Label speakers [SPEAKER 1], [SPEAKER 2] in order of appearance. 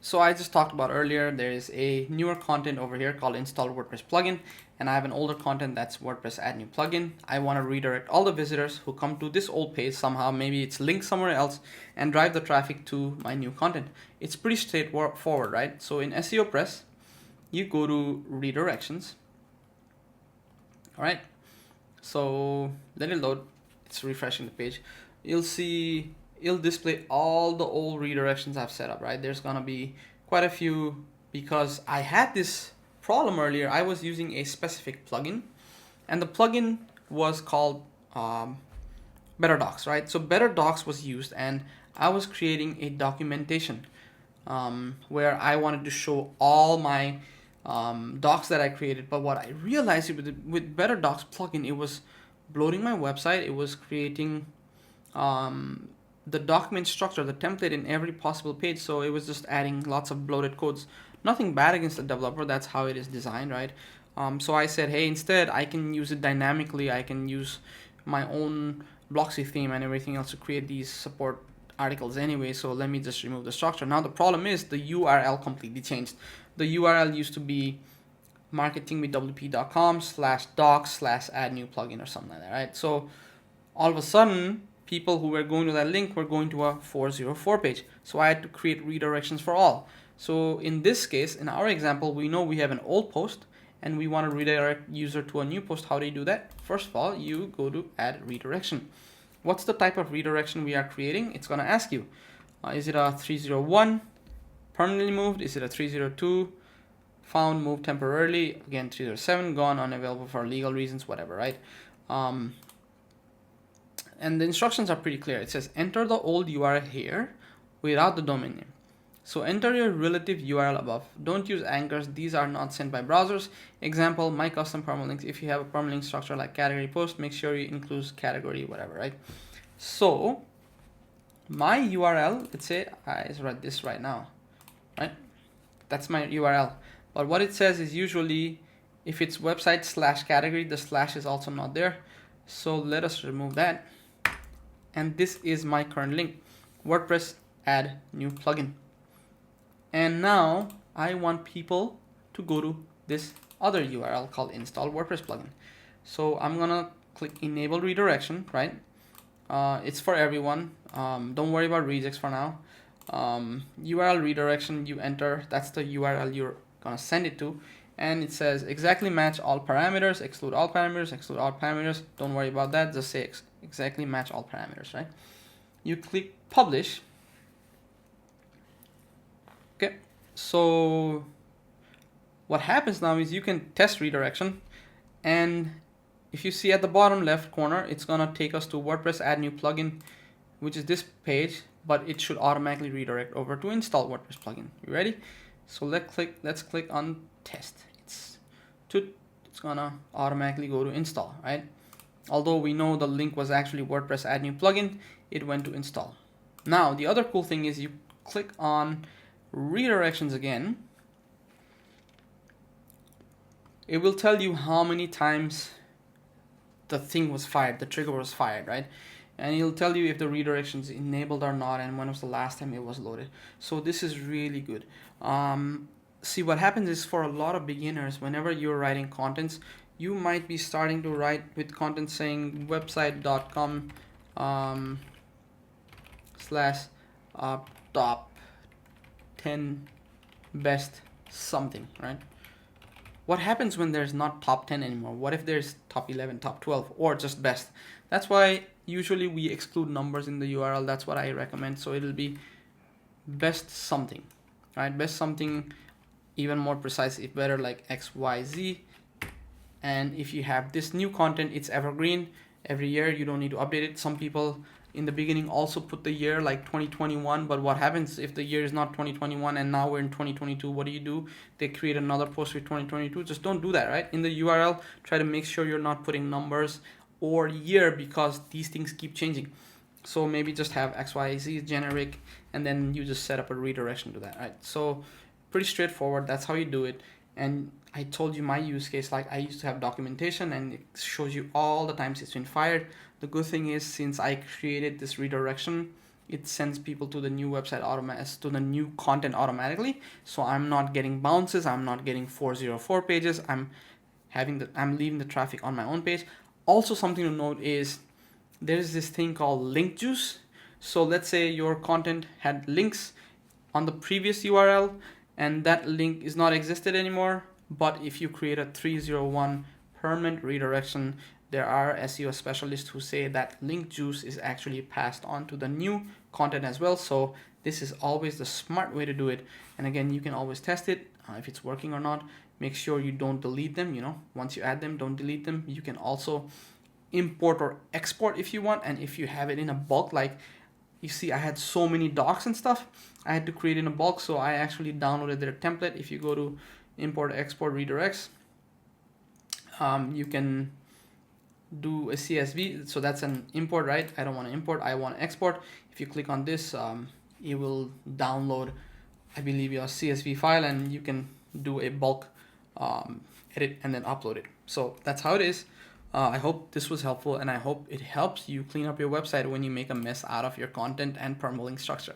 [SPEAKER 1] So I just talked about earlier, there is a newer content over here called install WordPress plugin, and I have an older content that's WordPress add new plugin. I want to redirect all the visitors who come to this old page somehow, maybe it's linked somewhere else, and drive the traffic to my new content. It's pretty straightforward, right? So in SEO Press, you go to redirections. All right. So let it load. It's refreshing the page. You'll see it'll display all the old redirections I've set up, right? There's gonna be quite a few because I had this problem earlier. I was using a specific plugin, and the plugin was called Better Docs, right? So Better Docs was used, and I was creating a documentation where I wanted to show all my docs that I created. But what I realized with Better Docs plugin, it was bloating my website. It was creating the document structure, the template in every possible page. So it was just adding lots of bloated codes. Nothing bad against the developer. That's how it is designed, right? So I said, hey, instead I can use it dynamically. I can use my own Bloxy theme and everything else to create these support articles anyway. So let me just remove the structure. Now the problem is the URL completely changed. The URL used to be marketingwithwp.com/docs/add new plugin or something like that, right? So all of a sudden, people who were going to that link were going to a 404 page. So I had to create redirections for all. So in this case, in our example, we know we have an old post and we want to redirect user to a new post. How do you do that? First of all, you go to add redirection. What's the type of redirection we are creating? It's going to ask you, is it a 301 permanently moved? Is it a 302 found, moved temporarily? Again, 307 gone, unavailable for legal reasons, whatever, right? And the instructions are pretty clear. It says enter the old URL here without the domain name. So enter your relative URL above. Don't use anchors. These are not sent by browsers. Example, my custom permalinks. If you have a permalink structure like category post, make sure you include category, whatever, right? So my URL, let's say I just write this right now, right? That's my URL. But what it says is usually if it's website/category, the slash is also not there. So let us remove that. And this is my current link, WordPress add new plugin. And now I want people to go to this other URL called install WordPress plugin. So I'm gonna click enable redirection, right? It's for everyone. Don't worry about rejects for now. URL redirection, you enter, that's the URL you're gonna send it to. And it says exactly match all parameters, exclude all parameters, exclude all parameters. Don't worry about that, just say exactly match all parameters, right? You click publish. Okay, so what happens now is you can test redirection, and if you see at the bottom left corner, it's gonna take us to WordPress add new plugin, which is this page, but it should automatically redirect over to install WordPress plugin. You ready? So let's click on test. It's gonna automatically go to install, right? Although we know the link was actually WordPress add new plugin, it went to install. Now the other cool thing is you click on redirections again. It will tell you how many times the thing was fired, the trigger was fired, right? And it'll tell you if the redirection is enabled or not, and when was the last time it was loaded. So this is really good. See, what happens is for a lot of beginners, whenever you're writing contents, you might be starting to write with content saying website.com slash top 10 best something, right? What happens when there's not top 10 anymore? What if there's top 11, top 12, or just best? That's why usually we exclude numbers in the URL. That's what I recommend. So it'll be best something, right? Best something, even more precise if better, like XYZ. And if you have this new content, it's evergreen. Every year you don't need to update it. Some people in the beginning also put the year like 2021, but what happens if the year is not 2021 and now we're in 2022? What do? They create another post with 2022. Just don't do that, right? In the URL, try to make sure you're not putting numbers or year, because these things keep changing. So maybe just have XYZ generic, and then you just set up a redirection to that, right? So pretty straightforward. That's how you do it. And I told you my use case, like I used to have documentation and it shows you all the times it's been fired. The good thing is, since I created this redirection it sends people to the new website to the new content automatically. So I'm not getting bounces, I'm not getting 404 pages, I'm leaving the traffic on my own page. Also, something to note is there's this thing called link juice. So let's say your content had links on the previous URL and that link is not existed anymore, but if you create a 301 permanent redirection, there are SEO specialists who say that link juice is actually passed on to the new content as well. So this is always the smart way to do it. And again, you can always test it if it's working or not. Make sure you don't delete them. Once you add them, don't delete them. You can also import or export if you want, and if you have it in a bulk, like you see I had so many docs and stuff, I had to create in a bulk, so I actually downloaded their template. If you go to import export redirects, you can do a CSV. So that's an import, right? I don't want to import, I want to export. If you click on this, it will download, I believe, your CSV file, and you can do a bulk edit and then upload it. So that's how it is. I hope this was helpful, and I hope it helps you clean up your website when you make a mess out of your content and permalink structure.